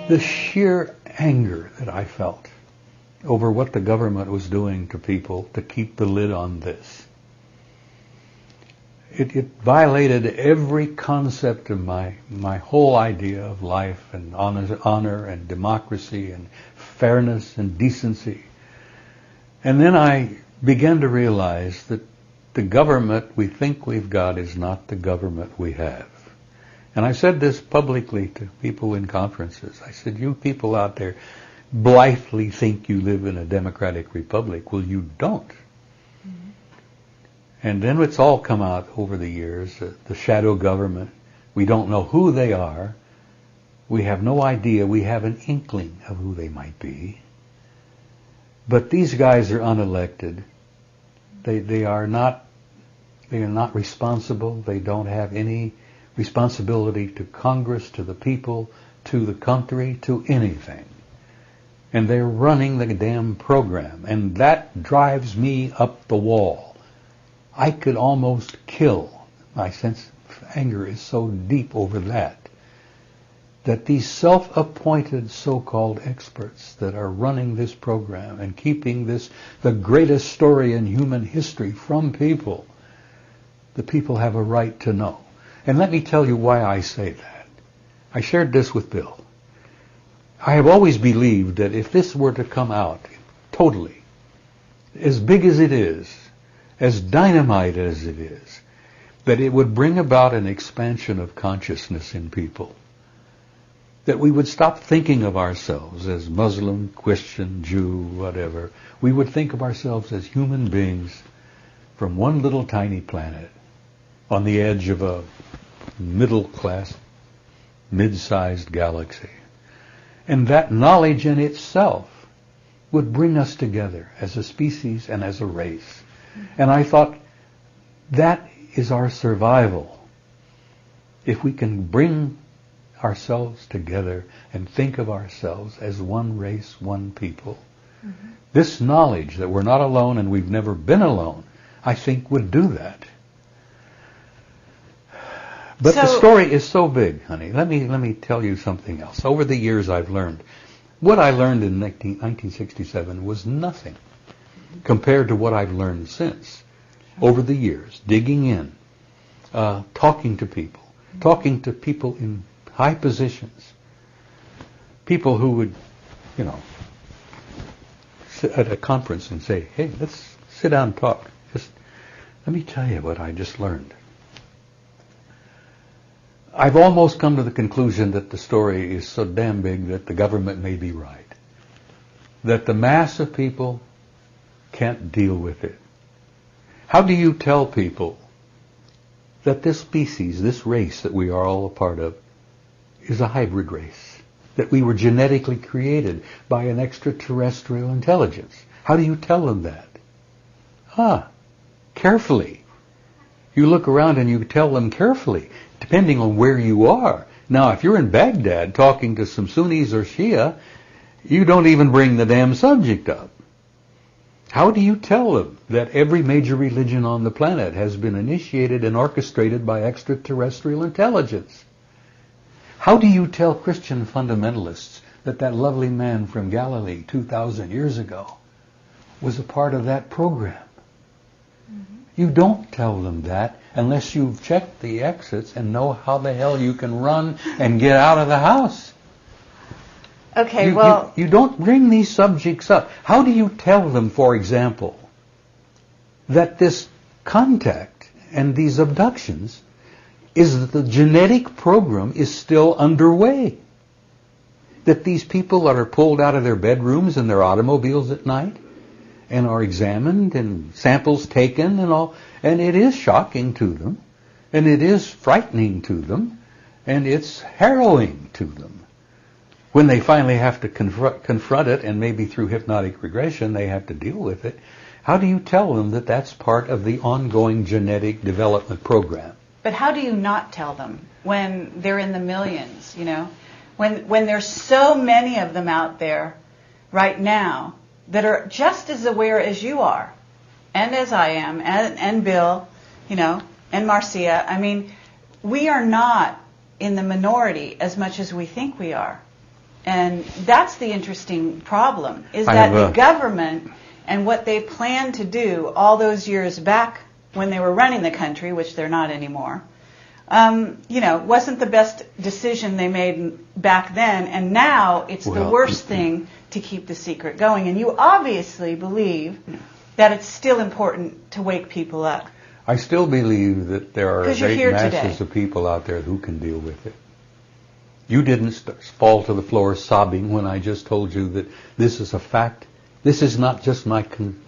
The sheer anger that I felt over what the government was doing to people to keep the lid on this. It violated every concept of my whole idea of life and honor and democracy and fairness and decency. And then I began to realize that the government we think we've got is not the government we have. And I said this publicly to people in conferences. I said, you people out there blithely think you live in a democratic republic. Well, you don't. Mm-hmm. And then it's all come out over the years, the shadow government. We don't know who they are. We have no idea. We have an inkling of who they might be. But these guys are unelected. They are not responsible. They don't have any responsibility to Congress, to the people, to the country, to anything. And they're running the damn program. And that drives me up the wall. I could almost kill. My sense of anger is so deep over that these self-appointed so-called experts that are running this program and keeping this the greatest story in human history from people, the people have a right to know. And let me tell you why I say that. I shared this with Bill. I have always believed that if this were to come out totally, as big as it is, as dynamite as it is, that it would bring about an expansion of consciousness in people. That we would stop thinking of ourselves as Muslim, Christian, Jew, whatever. We would think of ourselves as human beings from one little tiny planet on the edge of a middle-class, mid-sized galaxy. And that knowledge in itself would bring us together as a species and as a race. And I thought, that is our survival. If we can bring ourselves together and think of ourselves as one race, one people. Mm-hmm. This knowledge that we're not alone and we've never been alone, I think would do that. But the story is so big, honey. Let me tell you something else. Over the years I've learned. What I learned in 1967 was nothing compared to what I've learned since. Over the years, digging in, talking to people in high positions, people who would, sit at a conference and say, hey, let's sit down and talk. Just let me tell you what I just learned. I've almost come to the conclusion that the story is so damn big that the government may be right. That the mass of people can't deal with it. How do you tell people that this species, this race that we are all a part of, is a hybrid race? That we were genetically created by an extraterrestrial intelligence? How do you tell them that? Carefully. You look around and you tell them carefully, depending on where you are. Now, if you're in Baghdad talking to some Sunnis or Shia, you don't even bring the damn subject up. How do you tell them that every major religion on the planet has been initiated and orchestrated by extraterrestrial intelligence? How do you tell Christian fundamentalists that that lovely man from Galilee 2,000 years ago was a part of that program? Mm-hmm. You don't tell them that unless you've checked the exits and know how the hell you can run and get out of the house. Okay, you don't bring these subjects up. How do you tell them, for example, that this contact and these abductions is that the genetic program is still underway? That these people that are pulled out of their bedrooms and their automobiles at night and are examined and samples taken and all, and it is shocking to them, and it is frightening to them, and it's harrowing to them. When they finally have to confront it, and maybe through hypnotic regression they have to deal with it, how do you tell them that that's part of the ongoing genetic development program? But how do you not tell them when they're in the millions, When there's so many of them out there right now that are just as aware as you are, and as I am, and Bill, and Marcia. I mean, we are not in the minority as much as we think we are. And that's the interesting problem, is I that have the government and what they planned to do all those years back when they were running the country, which they're not anymore, wasn't the best decision they made back then, and now it's the worst thing to keep the secret going. And you obviously believe that it's still important to wake people up. I still believe that there are 'Cause you're great here masses today. of people out there who can deal with it. You didn't fall to the floor sobbing when I just told you that this is a fact. This is not just my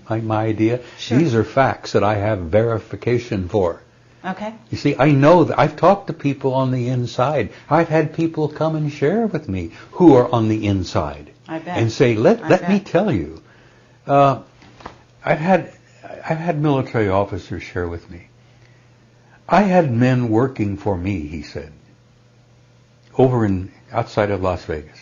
idea. Sure. These are facts that I have verification for. Okay. You see, I know that I've talked to people on the inside. I've had people come and share with me who are on the inside. I bet. And say, let me tell you. I've had military officers share with me. I had men working for me, he said, outside of Las Vegas,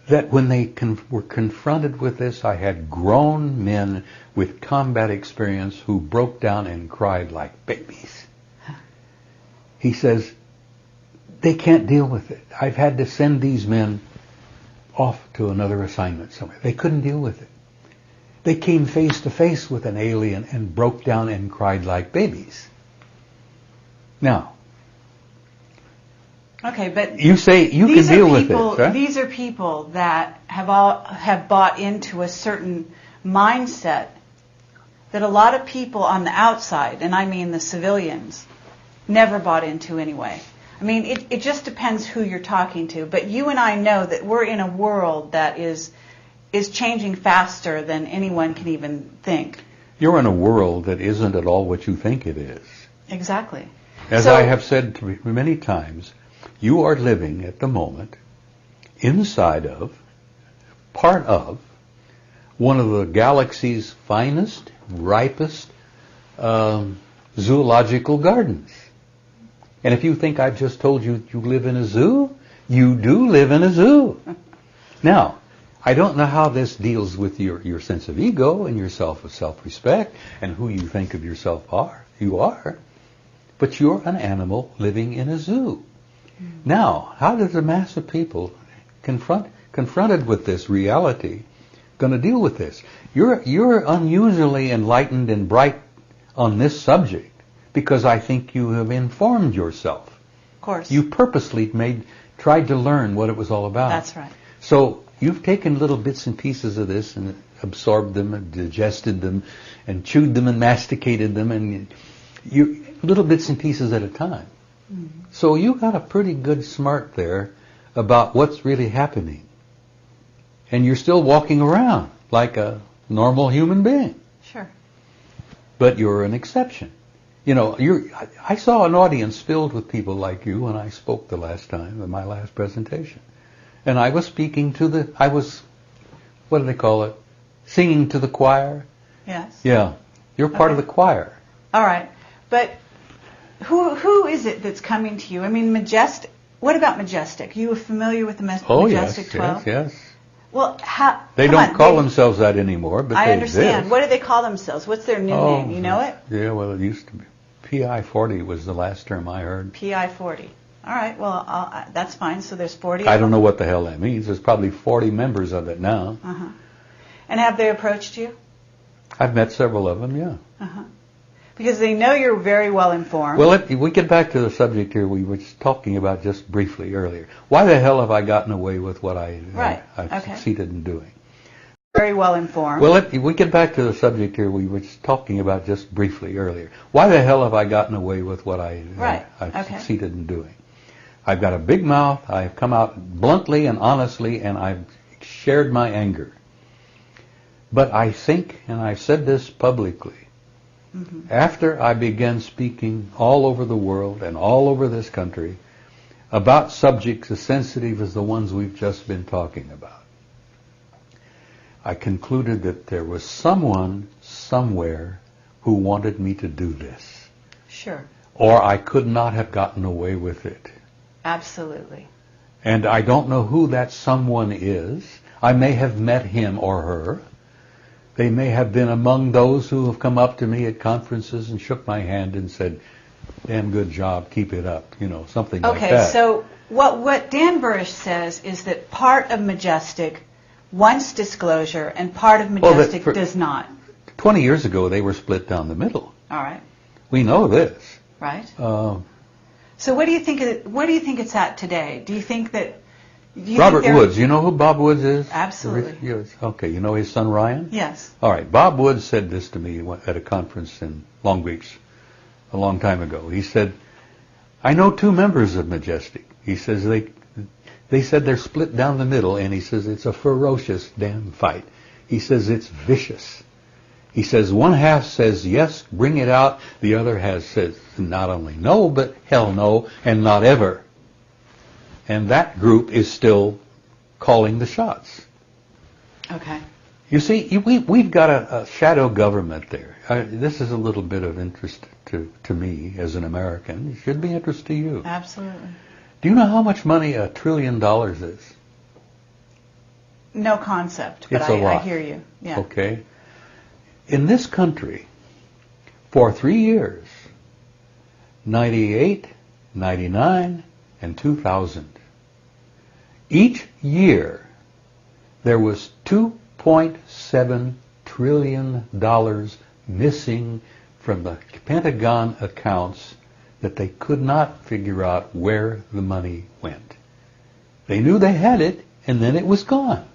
that when they were confronted with this, I had grown men with combat experience who broke down and cried like babies. He says, they can't deal with it. I've had to send these men off to another assignment somewhere. They couldn't deal with it. They came face to face with an alien and broke down and cried like babies. Now, okay, but you say you can deal with it. Right? These are people that have bought into a certain mindset that a lot of people on the outside, and I mean the civilians, never bought into anyway. I mean, it just depends who you're talking to. But you and I know that we're in a world that is changing faster than anyone can even think. You're in a world that isn't at all what you think it is. Exactly. As I have said to you many times, you are living at the moment inside of, part of, one of the galaxy's finest, ripest zoological gardens. And if you think I've just told you you live in a zoo, you do live in a zoo. Now, I don't know how this deals with your sense of ego and your self-respect and who you think of yourself you are. But you're an animal living in a zoo. Now, how does a mass of people confronted with this reality going to deal with this? You're unusually enlightened and bright on this subject because I think you have informed yourself. Of course. You purposely tried to learn what it was all about. That's right. So you've taken little bits and pieces of this and absorbed them and digested them and chewed them and masticated them, and you little bits and pieces at a time. Mm-hmm. So you got a pretty good smart there about what's really happening. And you're still walking around like a normal human being. Sure. But you're an exception. You know, I saw an audience filled with people like you when I spoke the last time in my last presentation. And I was speaking to what do they call it? Singing to the choir? Yes. Yeah. You're part of the choir. All right. But who is it that's coming to you? I mean, Majestic. What about Majestic? Are you familiar with the Majestic 12? Yes. Well, they don't call themselves that anymore, but I they understand. exist. What do they call themselves? What's their new name? You know it? Yeah, well, it used to be. PI-40 was the last term I heard. PI-40. All right, well, that's fine. So there's 40 I don't know what the hell that means. There's probably 40 members of it now. Uh-huh. And have they approached you? I've met several of them, yeah. Uh-huh. Because they know you're very well informed. Well, we get back to the subject here we were talking about just briefly earlier. Why the hell have I gotten away with what I've succeeded in doing? Very well informed. Well, we get back to the subject here we were talking about just briefly earlier. Why the hell have I gotten away with what I've succeeded in doing? I've got a big mouth. I've come out bluntly and honestly, and I've shared my anger. But I think, and I've said this publicly, after I began speaking all over the world and all over this country about subjects as sensitive as the ones we've just been talking about, I concluded that there was someone somewhere who wanted me to do this. Sure. Or I could not have gotten away with it. Absolutely. And I don't know who that someone is. I may have met him or her. They may have been among those who have come up to me at conferences and shook my hand and said, damn good job, keep it up, something like that. Okay, so What Dan Burrish says is that part of Majestic wants disclosure and part of Majestic does not. 20 years ago, they were split down the middle. All right. We know this. Right. So what do you think it's at today? Do you think that... Robert Woods. You know who Bob Woods is? Absolutely. Yes. Okay. You know his son Ryan? Yes. All right. Bob Woods said this to me at a conference in Long Beach a long time ago. He said, I know two members of Majestic. He says they said they're split down the middle, and he says it's a ferocious damn fight. He says it's vicious. He says one half says yes, bring it out. The other half says not only no, but hell no, and not ever. And that group is still calling the shots. Okay. You see, we've got a shadow government there. This is a little bit of interest to me as an American. It should be interest to you. Absolutely. Do you know how much money $1 trillion is? No concept, but It's a lot. I hear you. Yeah. Okay. In this country, for 3 years, 98, 99, and 2000, each year there was $2.7 trillion missing from the Pentagon accounts that they could not figure out where the money went. They knew they had it, and then it was gone.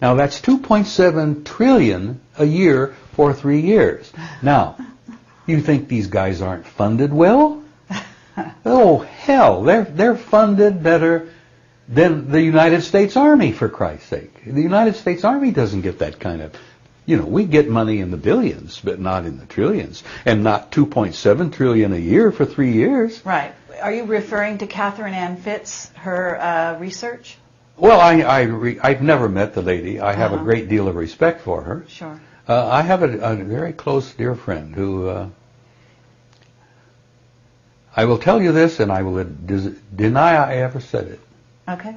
Now that's 2.7 trillion a year for 3 years. Now, you think these guys aren't funded well? Oh hell, they're funded better than the United States Army, for Christ's sake. The United States Army doesn't get that kind of, we get money in the billions, but not in the trillions, and not 2.7 trillion a year for 3 years. Right. Are you referring to Catherine Ann Fitz, her research? Well, I've never met the lady. I have a great deal of respect for her. Sure. I have a very close dear friend who, I will tell you this, and I will deny I ever said it. Okay.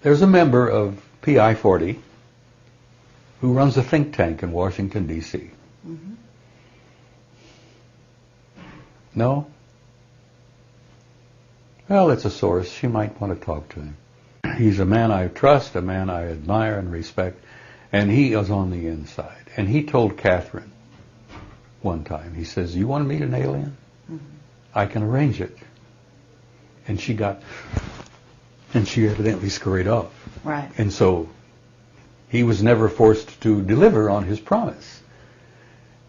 There's a member of PI 40 who runs a think tank in Washington, D.C. Mm-hmm. No? Well, it's a source. She might want to talk to him. He's a man I trust, a man I admire and respect, and he is on the inside. And he told Catherine one time, he says, you want to meet an alien? Mm-hmm. I can arrange it. And she evidently scurried off. Right. And so he was never forced to deliver on his promise.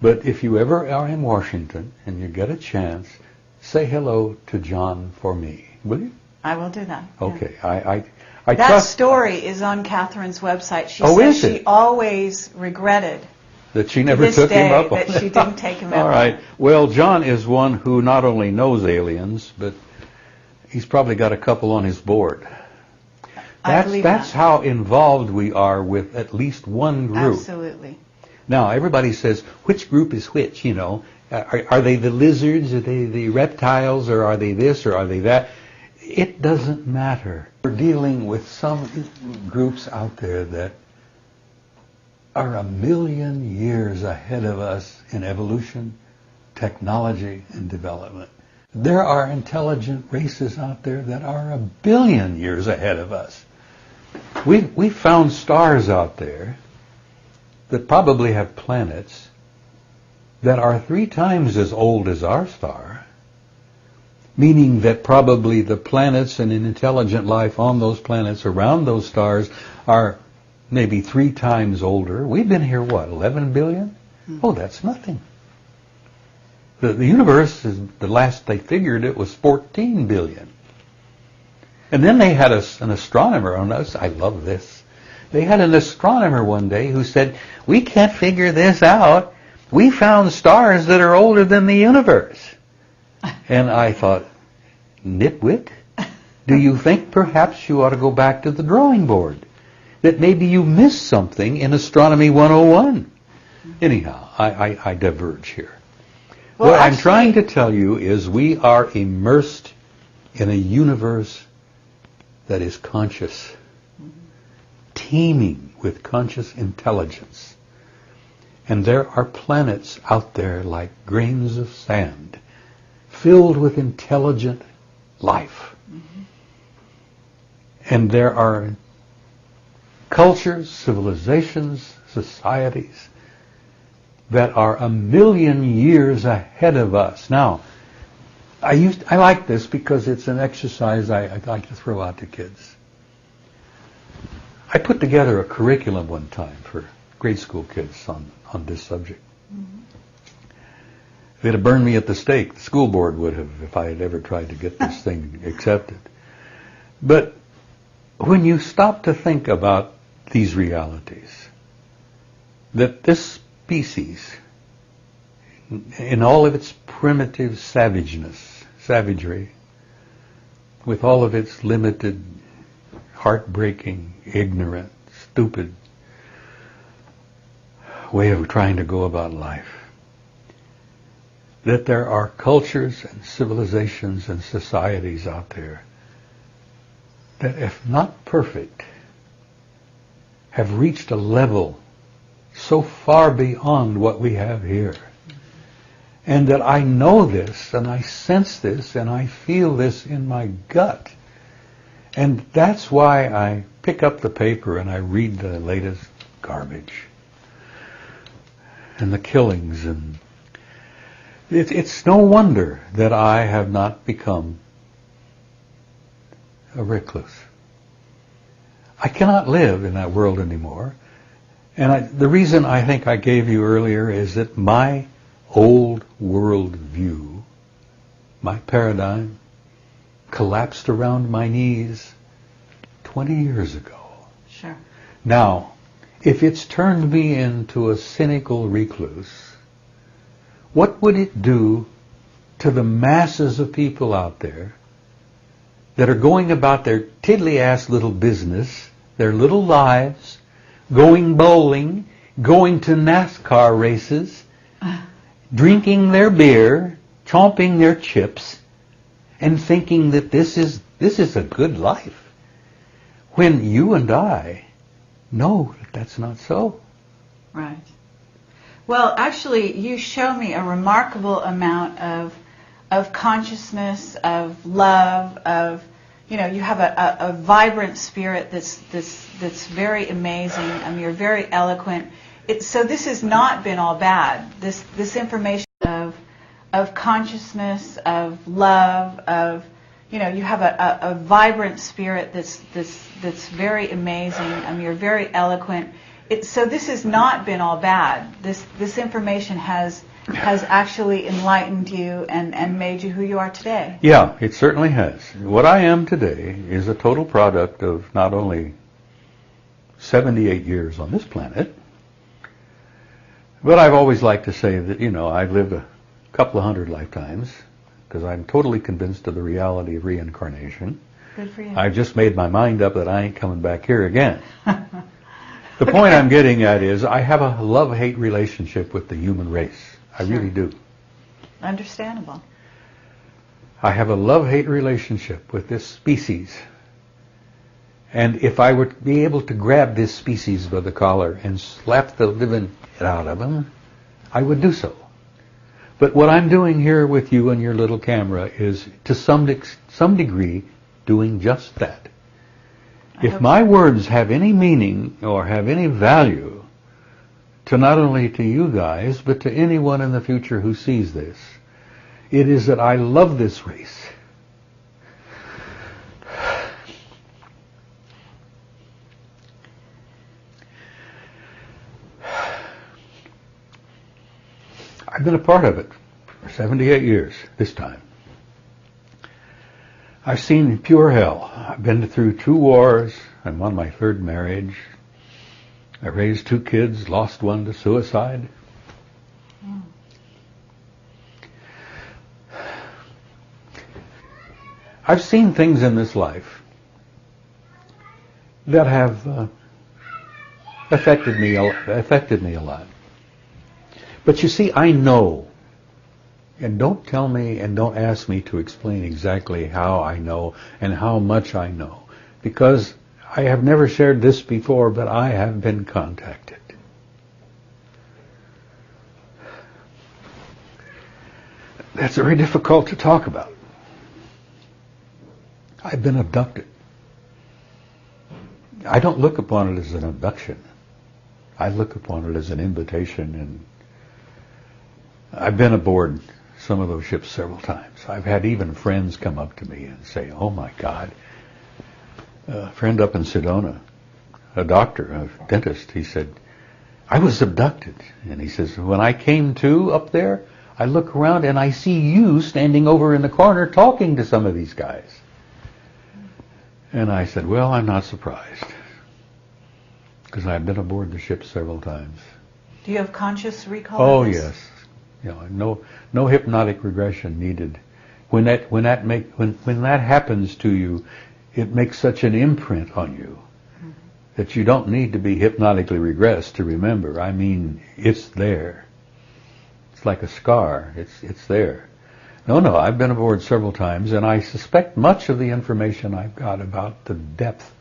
But if you ever are in Washington and you get a chance, say hello to John for me, will you? I will do that. Okay. Yeah. I that trust story is on Catherine's website. She is says it? she always regretted that she never took him up on that she didn't take him up. All right. Well, John is one who not only knows aliens, but he's probably got a couple on his board. That's how involved we are with at least one group. Absolutely. Now, everybody says, which group is which, Are they the lizards? Are they the reptiles? Or are they this? Or are they that? It doesn't matter. We're dealing with some groups out there that are 1,000,000 years ahead of us in evolution, technology, and development. There are intelligent races out there that are 1 billion years ahead of us. We found stars out there that probably have planets that are 3 times as old as our star, meaning that probably the planets and intelligent life on those planets around those stars are maybe 3 times older. We've been here, 11 billion? Oh, that's nothing. The universe, the last they figured it was 14 billion. And then they had an astronomer on us. I love this. They had an astronomer one day who said, we can't figure this out. We found stars that are older than the universe. And I thought, nitwit, do you think perhaps you ought to go back to the drawing board? That maybe you missed something in Astronomy 101. Anyhow, I diverge here. Well, what I'm trying to tell you is we are immersed in a universe that is conscious, teeming with conscious intelligence. And there are planets out there like grains of sand, filled with intelligent life. And there are cultures, civilizations, societies that are a million years ahead of us. Now, I like this because it's an exercise I like to throw out to kids. I put together a curriculum one time for grade school kids on this subject. They'd have burned me at the stake. The school board would have if I had ever tried to get this thing accepted. But when you stop to think about these realities, that this species, in all of its primitive savagery, with all of its limited, heartbreaking, ignorant, stupid way of trying to go about life, that there are cultures and civilizations and societies out there that, if not perfect, have reached a level so far beyond what we have here. And that I know this, and I sense this, and I feel this in my gut. And that's why I pick up the paper and I read the latest garbage. And the killings. And it's no wonder that I have not become a recluse. I cannot live in that world anymore. And the reason I think I gave you earlier is that my old world view, my paradigm, collapsed around my knees 20 years ago. Sure. Now, if it's turned me into a cynical recluse, what would it do to the masses of people out there that are going about their tiddly-ass little business, their little lives, going bowling, going to NASCAR races, drinking their beer, chomping their chips, and thinking that this is a good life, when you and I know that that's not so. Right. Well, actually, you show me a remarkable amount of consciousness, of love, of, you have a vibrant spirit that's very amazing. I mean, you're very eloquent. So this has not been all bad. This information of consciousness, of love, of, you have a vibrant spirit that's very amazing. I mean, you're very eloquent. So this has not been all bad. This information has actually enlightened you and made you who you are today. Yeah, it certainly has. What I am today is a total product of not only 78 years on this planet, but I've always liked to say that, I've lived a couple of hundred lifetimes, because I'm totally convinced of the reality of reincarnation. Good for you. I've just made my mind up that I ain't coming back here again. The point I'm getting at is I have a love-hate relationship with the human race. I really do. Understandable. I have a love-hate relationship with this species. And if I were to be able to grab this species by the collar and slap the living shit out of them, I would do so. But what I'm doing here with you and your little camera is, to some degree, doing just that. If my words have any meaning or have any value to not only to you guys, but to anyone in the future who sees this, it is that I love this race. I've been a part of it for 78 years this time. I've seen pure hell. I've been through 2 wars. I'm on my 3rd marriage. I raised 2 kids, lost one to suicide. I've seen things in this life that have affected me a lot. But you see, I know. And don't tell me and don't ask me to explain exactly how I know and how much I know, because I have never shared this before, but I have been contacted. That's very difficult to talk about. I've been abducted. I don't look upon it as an abduction. I look upon it as an invitation, and I've been aboard some of those ships several times. I've had even friends come up to me and say, "Oh my God," a friend up in Sedona, a doctor, a dentist, he said, "I was abducted." And he says, "When I came to up there, I look around and I see you standing over in the corner talking to some of these guys." And I said, "Well, I'm not surprised, because I've been aboard the ship several times." Do you have conscious recall? Oh, of this? yes. No hypnotic regression needed. When that happens to you, it makes such an imprint on you that you don't need to be hypnotically regressed to remember. I mean, it's there. It's like a scar. It's there. No, I've been aboard several times, and I suspect much of the information I've got about the depth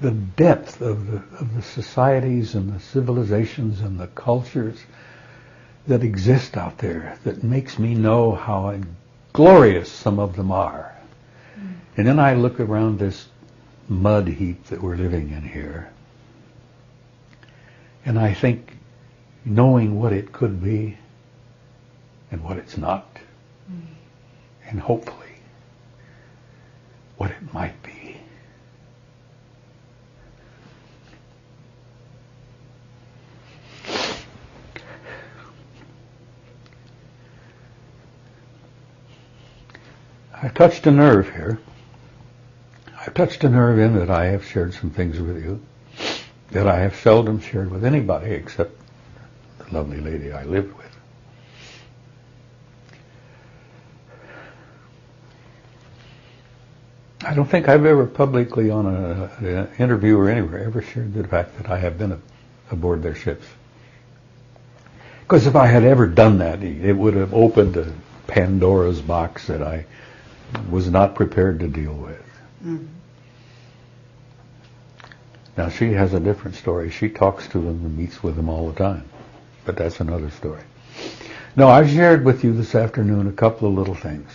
of the societies and the civilizations and the cultures that exist out there, that makes me know how glorious some of them are. And then I look around this mud heap that we're living in here, and I think, knowing what it could be and what it's not, and hopefully what it might be. I touched a nerve here. I've touched a nerve in that I have shared some things with you that I have seldom shared with anybody except the lovely lady I live with. I don't think I've ever publicly on an interview or anywhere ever shared the fact that I have been aboard their ships. Because if I had ever done that, it would have opened a Pandora's box that I was not prepared to deal with. Mm-hmm. Now, she has a different story. She talks to them and meets with them all the time. But that's another story. No, I've shared with you this afternoon a couple of little things.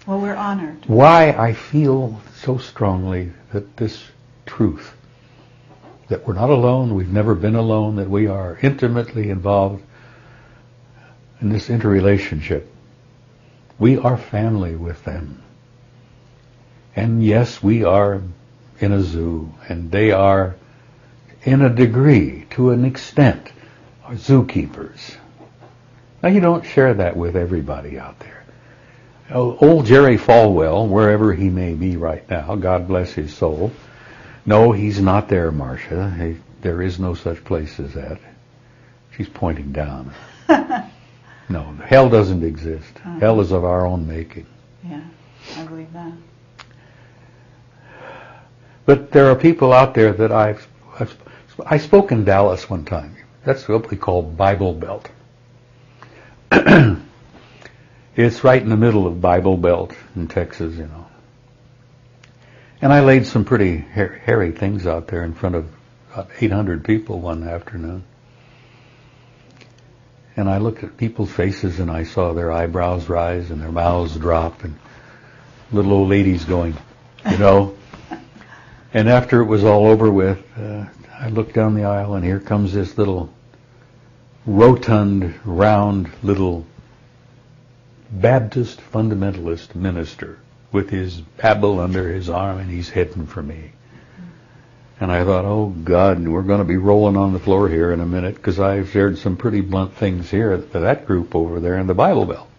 Well, we're honored. Why I feel so strongly that this truth, that we're not alone, we've never been alone, that we are intimately involved in this interrelationship. We are family with them. And yes, we are in a zoo, and they are, in a degree, to an extent, are zookeepers. Now, you don't share that with everybody out there. Old Jerry Falwell, wherever he may be right now, God bless his soul. No, he's not there, Marcia. There is no such place as that. She's pointing down. No, hell doesn't exist. Uh-huh. Hell is of our own making. Yeah, I believe that. But there are people out there that I spoke in Dallas one time. That's what we call Bible Belt. It's right in the middle of Bible Belt in Texas, you know. And I laid some pretty hairy things out there in front of about 800 people one afternoon. And I looked at people's faces and I saw their eyebrows rise and their mouths drop and little old ladies going, you know. And after it was all over with, I looked down the aisle and here comes this little rotund, round little Baptist fundamentalist minister with his Bible under his arm, and he's heading for me. And I thought, oh God, we're going to be rolling on the floor here in a minute, because I've shared some pretty blunt things here to that group over there in the Bible Belt.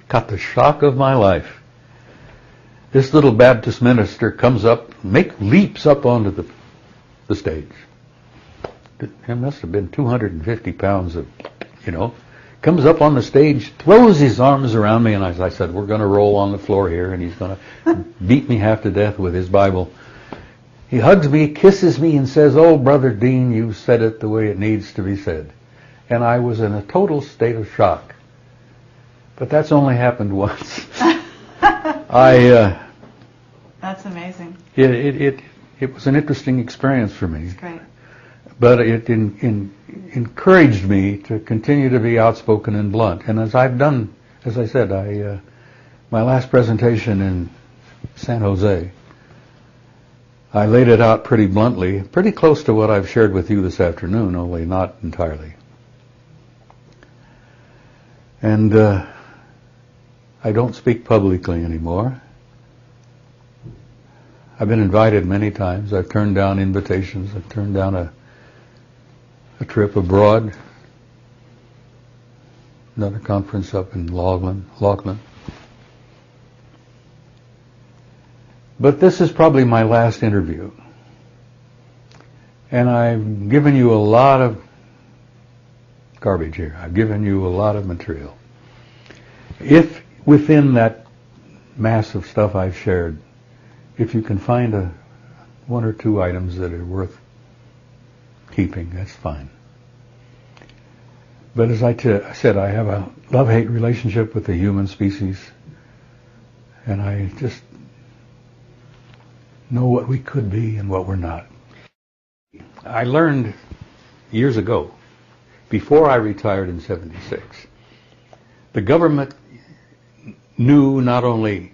Got the shock of my life. This little Baptist minister comes up, leaps up onto the stage. It must have been 250 pounds of, you know, comes up on the stage, throws his arms around me, and as I said, we're going to roll on the floor here, and he's going to beat me half to death with his Bible. He hugs me, kisses me, and says, "Oh, Brother Dean, you said it the way it needs to be said." And I was in a total state of shock. But that's only happened once. That's amazing. It was an interesting experience for me. That's great. But it encouraged me to continue to be outspoken and blunt. And as I've done, as I said, My last presentation in San Jose, I laid it out pretty bluntly, pretty close to what I've shared with you this afternoon, only not entirely. And I don't speak publicly anymore. I've been invited many times. I've turned down invitations. I've turned down a trip abroad, another conference up in Lachlan. But this is probably my last interview. And I've given you a lot of garbage here. I've given you a lot of material. If within that mass of stuff I've shared, if you can find one or two items that are worth keeping, that's fine. But as I said, I have a love-hate relationship with the human species, and I just know what we could be and what we're not. I learned years ago, before I retired in '76, the government knew not only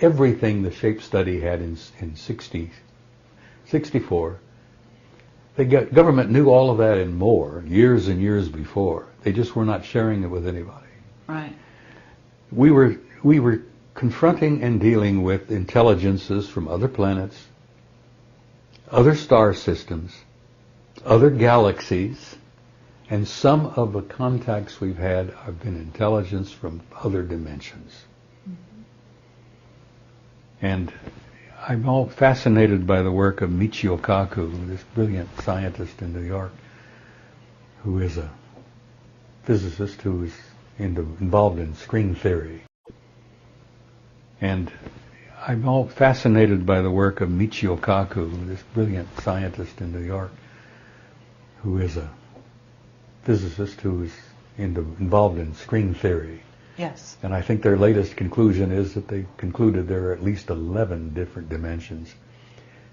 everything the shape study had in 64, the government knew all of that and more years and years before. They just were not sharing it with anybody. Right. We were confronting and dealing with intelligences from other planets, other star systems, other galaxies, and some of the contacts we've had have been intelligence from other dimensions. Mm-hmm. And I'm all fascinated by the work of Michio Kaku, this brilliant scientist in New York, who is a physicist who is involved in string theory. And I'm all fascinated by the work of Michio Kaku, this brilliant scientist in New York, who is a physicist who is involved in string theory. Yes. And I think their latest conclusion is that they concluded there are at least 11 different dimensions.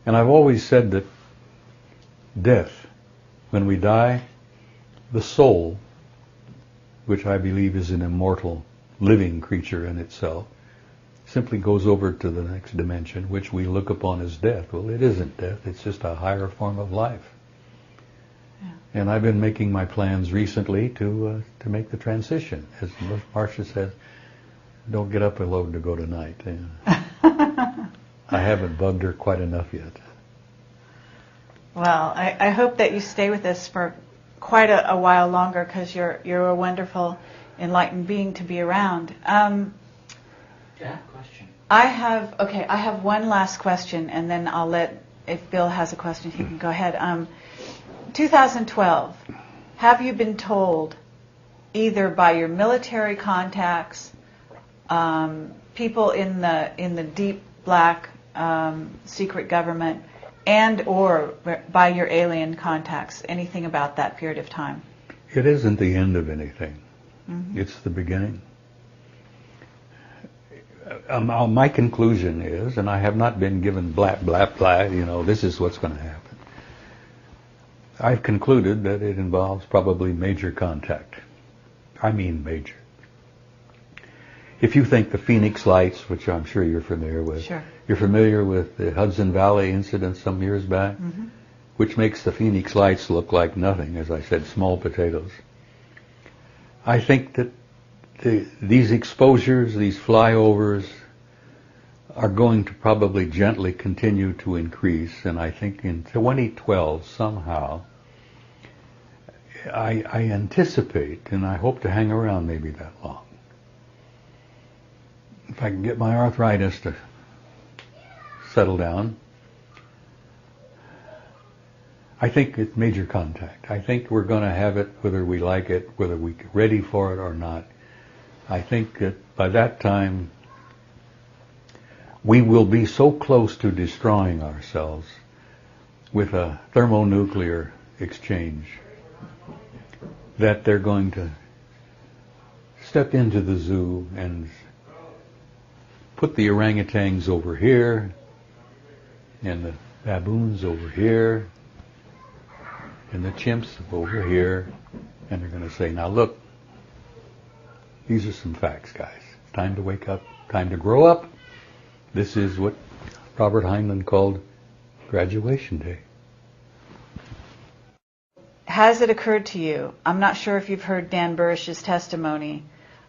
And I've always said that death, when we die, the soul, which I believe is an immortal living creature in itself, simply goes over to the next dimension, which we look upon as death. Well, it isn't death, it's just a higher form of life. Yeah. And I've been making my plans recently to make the transition. As Marcia says, don't get up alone to go tonight. I haven't bugged her quite enough yet. Well, I hope that you stay with us for quite a while longer, because you're a wonderful, enlightened being to be around. Question. I have one last question, and then I'll let, if Bill has a question, he can go ahead. 2012, have you been told, either by your military contacts, people in the deep black secret government, and or by your alien contacts, anything about that period of time? It isn't the end of anything. Mm-hmm. It's the beginning. My conclusion is, and I have not been given blah, blah, blah, this is what's going to happen. I've concluded that it involves probably major contact. I mean major. If you think the Phoenix Lights, which I'm sure you're familiar with, sure. You're familiar with the Hudson Valley incident some years back, mm-hmm. which makes the Phoenix Lights look like nothing, as I said, small potatoes. I think that these exposures, these flyovers, are going to probably gently continue to increase, and I think in 2012 somehow, I anticipate, and I hope to hang around maybe that long. If I can get my arthritis to settle down, I think it's major contact. I think we're going to have it whether we like it, whether we're ready for it or not. I think that by that time, we will be so close to destroying ourselves with a thermonuclear exchange that they're going to step into the zoo and put the orangutans over here and the baboons over here and the chimps over here, and they're going to say, now look, these are some facts, guys. time to wake up, time to grow up. This is what Robert Heinlein called graduation day. Has it occurred to you, I'm not sure if you've heard Dan Burrish's testimony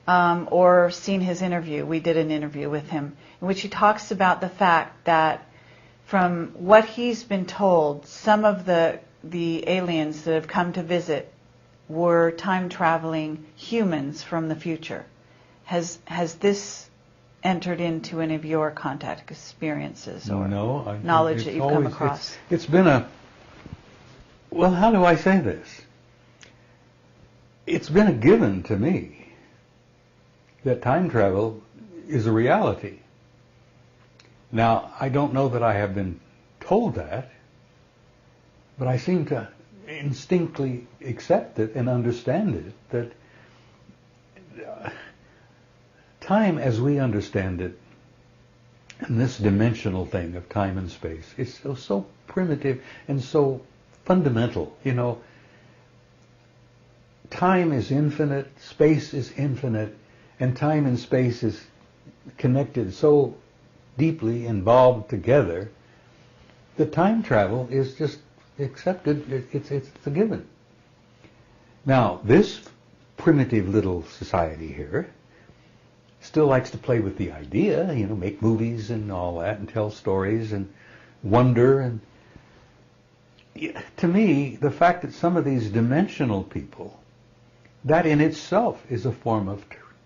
or seen his interview. We did an interview with him in which he talks about the fact that from what he's been told, some of the aliens that have come to visit were time-traveling humans from the future. Has this entered into any of your contact experiences or knowledge that you've come across? It's been a... Well, how do I say this? It's been a given to me that time travel is a reality. Now, I don't know that I have been told that, but I seem to instinctively accept it and understand it, that time as we understand it, and this dimensional thing of time and space, is so primitive and so fundamental. You know, time is infinite, space is infinite, and time and space is connected so deeply involved together that time travel is just accepted. It's a given. Now, this primitive little society here still likes to play with the idea, you know, make movies and all that, and tell stories and wonder. And to me, the fact that some of these dimensional people, that in itself is a form of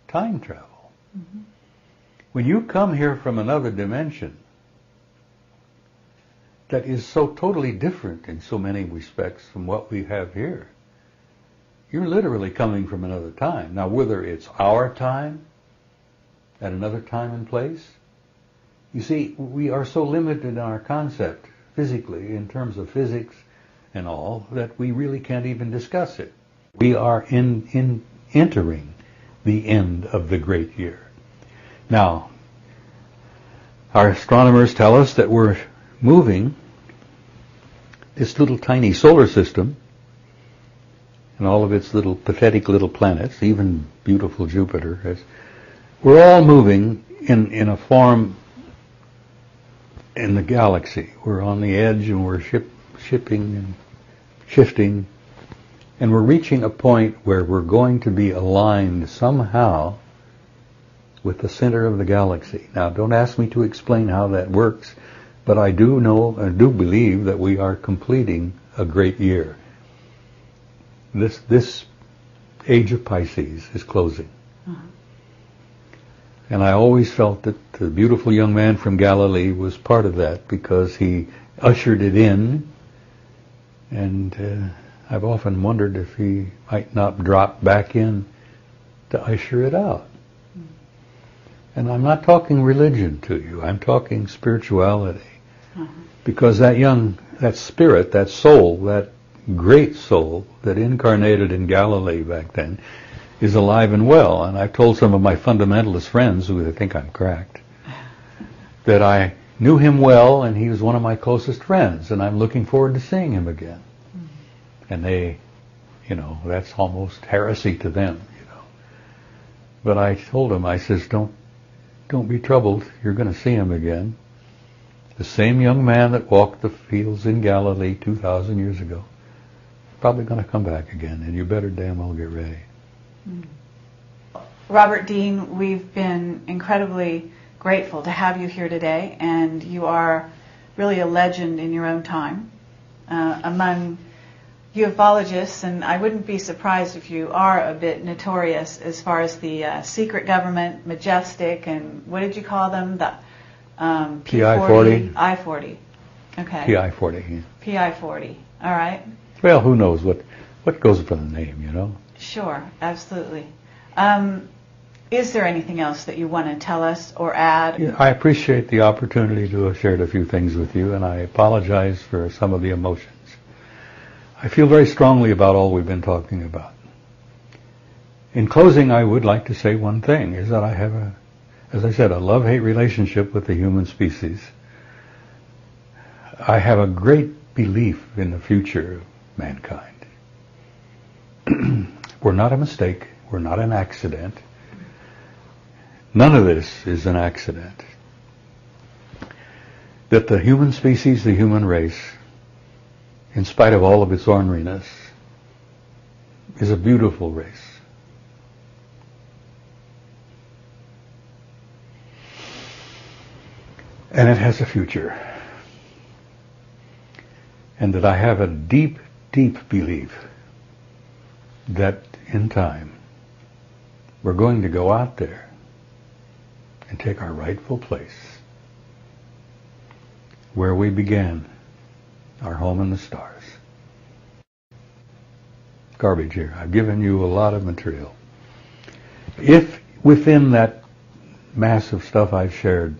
time travel. Mm-hmm. When you come here from another dimension that is so totally different in so many respects from what we have here, you're literally coming from another time. Now, whether it's our time at another time and place, you see, we are so limited in our concept physically, in terms of physics and all, that we really can't even discuss it. We are entering the end of the great year. Now, our astronomers tell us that we're moving this little tiny solar system and all of its little pathetic little planets, even beautiful Jupiter, we're all moving in a form in the galaxy. We're on the edge and we're shipping and shifting, and we're reaching a point where we're going to be aligned somehow with the center of the galaxy. Now, don't ask me to explain how that works, but I do know and do believe that we are completing a great year. This age of Pisces is closing. Uh-huh. And I always felt that the beautiful young man from Galilee was part of that, because he ushered it in, and I've often wondered if he might not drop back in to usher it out. And I'm not talking religion to you, I'm talking spirituality. Uh-huh. Because that spirit, that soul, that great soul that incarnated in Galilee back then, is alive and well. And I've told some of my fundamentalist friends, who think I'm cracked, that I knew him well and he was one of my closest friends, and I'm looking forward to seeing him again. Mm-hmm. And they, that's almost heresy to them, But I told him, I says, don't be troubled, you're going to see him again. The same young man that walked the fields in Galilee 2,000 years ago, probably going to come back again, and you better damn well get ready. Robert Dean, we've been incredibly grateful to have you here today, and you are really a legend in your own time among ufologists, and I wouldn't be surprised if you are a bit notorious as far as the secret government, majestic, and what did you call them? The PI-40? I-40. Okay. PI-40, yeah. PI-40. All right. Well, who knows what goes for the name, Sure, absolutely. Is there anything else that you want to tell us or add? Yeah, I appreciate the opportunity to have shared a few things with you, and I apologize for some of the emotions. I feel very strongly about all we've been talking about. In closing, I would like to say one thing, is that I have as I said, a love-hate relationship with the human species. I have a great belief in the future of mankind. We're not a mistake. We're not an accident. None of this is an accident. That the human species, the human race, in spite of all of its orneriness, is a beautiful race. And it has a future. And that I have a deep, deep belief that in time we're going to go out there and take our rightful place where we began, our home in the stars. Garbage here. I've given you a lot of material. If within that mass of stuff I've shared,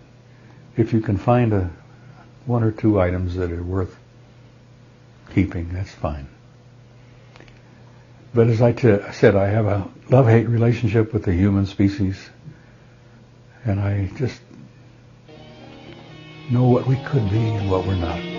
if you can find one or two items that are worth keeping, that's fine. But as I said, I have a love-hate relationship with the human species, and I just know what we could be and what we're not.